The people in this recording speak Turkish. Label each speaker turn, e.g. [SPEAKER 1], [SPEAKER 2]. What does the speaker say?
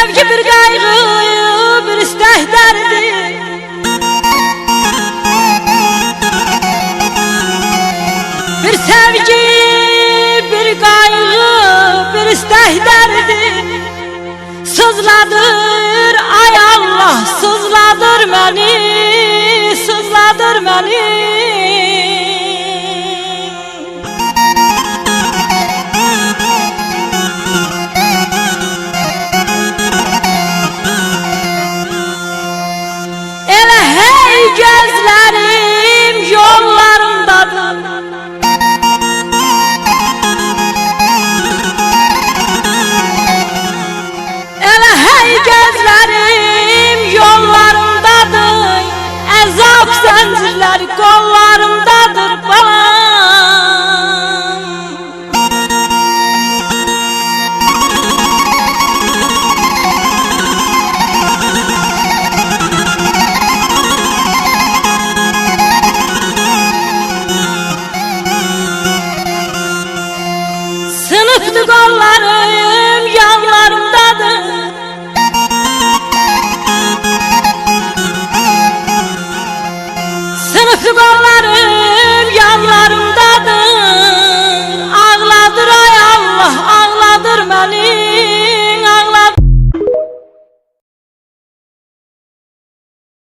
[SPEAKER 1] sevgi bir kaygı, bir istek derdi. Bir sevgi, bir kaygı, bir istek derdi. Sızladır ay Allah, sızladır beni, sızladır beni. Elə hey gözlerim yollarındadır. Elə hey gözlerim yollarındadır. Əzab zəncirləri qollarımdadır balam. Sınıftı qollarım yanlarımdadır. Sınıftı qollarım yanlarımdadır. Ağladır ay Allah, ağladır beni.